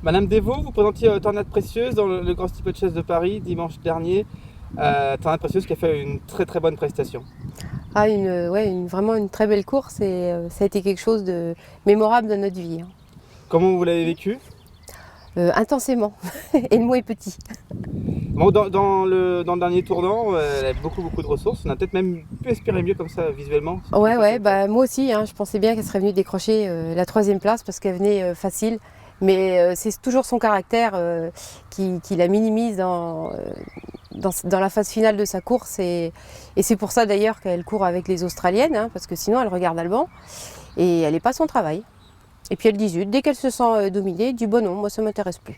Madame Desvaux, vous présentiez Tornade Précieuse dans le Grand Steeple Chase de Paris dimanche dernier. Tornade Précieuse qui a fait une très très bonne prestation. Ah, vraiment une très belle course et ça a été quelque chose de mémorable dans notre vie, hein. Comment vous l'avez vécu? Intensément. Et le mot est petit. Bon, dans le dernier tournant, elle a beaucoup de ressources. On a peut-être même pu espérer mieux comme ça visuellement. Ouais, bah, moi aussi, hein, je pensais bien qu'elle serait venue décrocher la 3e place parce qu'elle venait facile. Mais c'est toujours son caractère qui la minimise dans la phase finale de sa course. Et c'est pour ça d'ailleurs qu'elle court avec les Australiennes, hein, parce que sinon elle regarde Alban et elle n'est pas son travail. Et puis elle dit zut, dès qu'elle se sent dominée, du bon non, moi ça ne m'intéresse plus.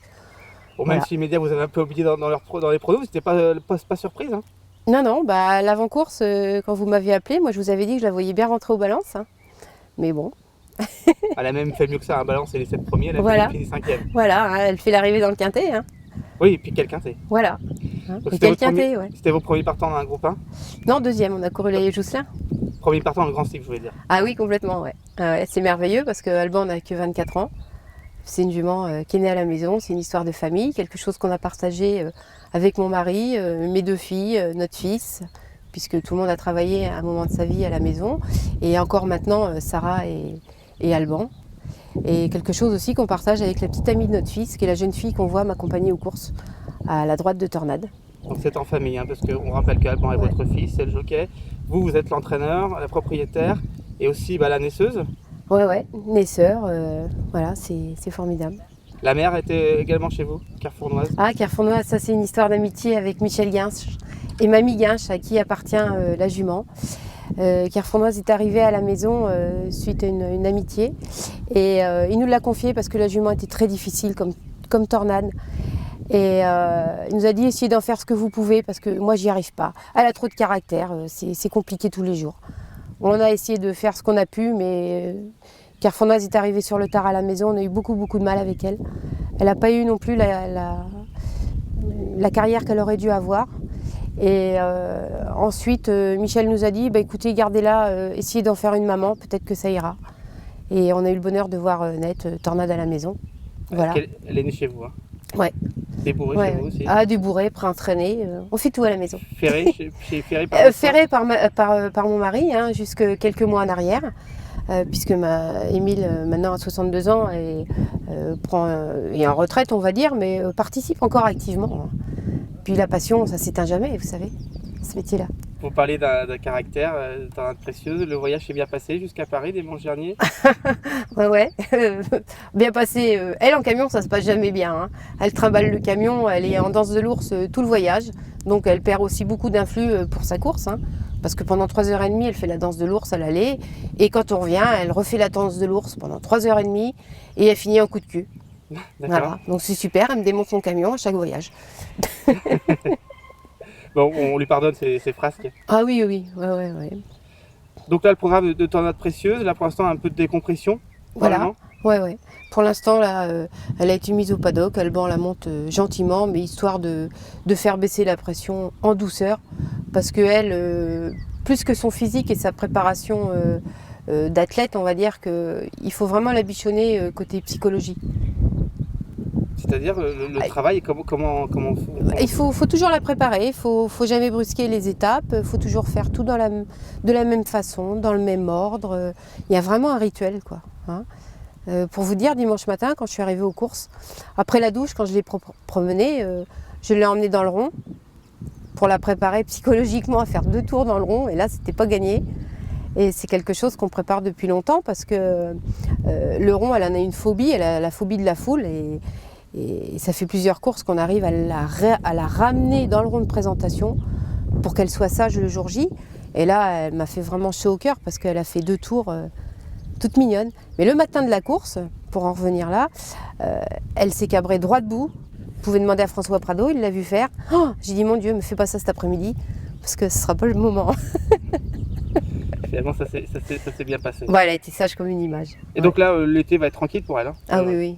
Bon, Voilà. même si les médias vous avez un peu oublié dans les pronos, vous n'étiez pas surprise, hein? Non, bah à l'avant-course, quand vous m'aviez appelé, moi je vous avais dit que je la voyais bien rentrer aux balances, hein. Mais bon. Elle a même fait mieux que ça, Balance et les 7 premiers, elle a Voilà. fini 5e. Voilà, hein, elle fait l'arrivée dans le quintet, hein. Oui, et puis quel quintet. Voilà. Hein. Donc, Et quel quintet, ouais. C'était vos premiers partants dans un groupe 1? Non, 2e, on a couru les Jousselin. Premier partant dans le Grand Steeple, je voulais dire. Ah oui, complètement, ouais. C'est merveilleux parce qu'Alban n'a que 24 ans. C'est une jument qui est née à la maison, c'est une histoire de famille, quelque chose qu'on a partagé avec mon mari, mes 2 filles, notre fils, puisque tout le monde a travaillé à un moment de sa vie à la maison. Et encore maintenant, Sarah et Alban. Et quelque chose aussi qu'on partage avec la petite amie de notre fils, qui est la jeune fille qu'on voit m'accompagner aux courses, à la droite de Tornade. Donc c'est en famille, hein, parce qu'on rappelle qu'Alban est votre fils, c'est le jockey. Vous êtes l'entraîneur, la propriétaire et aussi la naisseuse. Ouais, mes sœurs, voilà, c'est formidable. La mère était également chez vous, Carrefournoise. Ah, Carrefournoise, ça c'est une histoire d'amitié avec Michel Guinche et Mamie Guinche, à qui appartient la jument. Carrefournoise est arrivée à la maison suite à une amitié et il nous l'a confiée parce que la jument était très difficile comme Tornade. Et il nous a dit essayez d'en faire ce que vous pouvez parce que moi j'y arrive pas. Elle a trop de caractère, c'est compliqué tous les jours. On a essayé de faire ce qu'on a pu, mais Carrefournoise est arrivée sur le tard à la maison, on a eu beaucoup de mal avec elle. Elle n'a pas eu non plus la carrière qu'elle aurait dû avoir. Et ensuite, Michel nous a dit, écoutez, gardez-la, essayez d'en faire une maman, peut-être que ça ira. Et on a eu le bonheur de voir naître Tornade à la maison. Voilà. Elle est née chez vous, hein? Ouais. Débourrée chez vous aussi? Ah, débourrée, pré-entraînée, on fait tout à la maison. Ferrée par ferrée par mon mari, hein, jusque quelques mois en arrière, puisque Émile, maintenant à 62 ans, est en retraite, on va dire, mais participe encore activement. Puis la passion, ça s'éteint jamais, vous savez, ce métier-là. Vous parlez d'un caractère, Tornade Précieuse. Le voyage s'est bien passé jusqu'à Paris dimanche dernier? Ouais, bien passé. Elle en camion, ça se passe jamais bien, hein. Elle trimballe le camion, elle est en danse de l'ours tout le voyage. Donc elle perd aussi beaucoup d'influx pour sa course, hein, parce que pendant 3h30, elle fait la danse de l'ours à l'aller. Et quand on revient, elle refait la danse de l'ours pendant 3h30 et elle finit en coup de cul. Voilà. Donc c'est super, elle me démonte son camion à chaque voyage. Bon, on lui pardonne ses frasques. Ah oui, ouais. Donc là, le programme de Tornade Précieuse, là pour l'instant un peu de décompression. Voilà, ouais. Pour l'instant, là, elle a été mise au paddock, Alban la monte gentiment, mais histoire de faire baisser la pression en douceur, parce que elle, plus que son physique et sa préparation d'athlète, on va dire qu'il faut vraiment la bichonner côté psychologie. C'est-à-dire le travail, comment Il faut toujours la préparer, il faut jamais brusquer les étapes, il faut toujours faire tout de la même façon, dans le même ordre. Il y a vraiment un rituel, quoi, hein. Pour vous dire, dimanche matin, quand je suis arrivée aux courses, après la douche, quand je l'ai promenée, je l'ai emmenée dans le rond pour la préparer psychologiquement à faire 2 tours dans le rond, et là, c'était pas gagné. Et c'est quelque chose qu'on prépare depuis longtemps parce que le rond, elle en a une phobie, elle a la phobie de la foule, et ça fait plusieurs courses qu'on arrive à la ramener dans le rond de présentation pour qu'elle soit sage le jour J. Et là, elle m'a fait vraiment chaud au cœur parce qu'elle a fait 2 tours toute mignonne. Mais le matin de la course, pour en revenir là, elle s'est cabrée droit debout. Vous pouvez demander à François Prado, il l'a vu faire. Oh, j'ai dit, mon Dieu, me fais pas ça cet après-midi parce que ce sera pas le moment. Finalement, ça s'est bien passé. Ouais, elle a été sage comme une image. Et donc là, l'été va être tranquille pour elle, hein? Ah oui.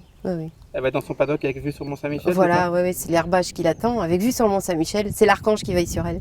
Elle va être dans son paddock avec vue sur le Mont-Saint-Michel? Voilà, c'est l'herbage qui l'attend, avec vue sur le Mont-Saint-Michel. C'est l'archange qui veille sur elle.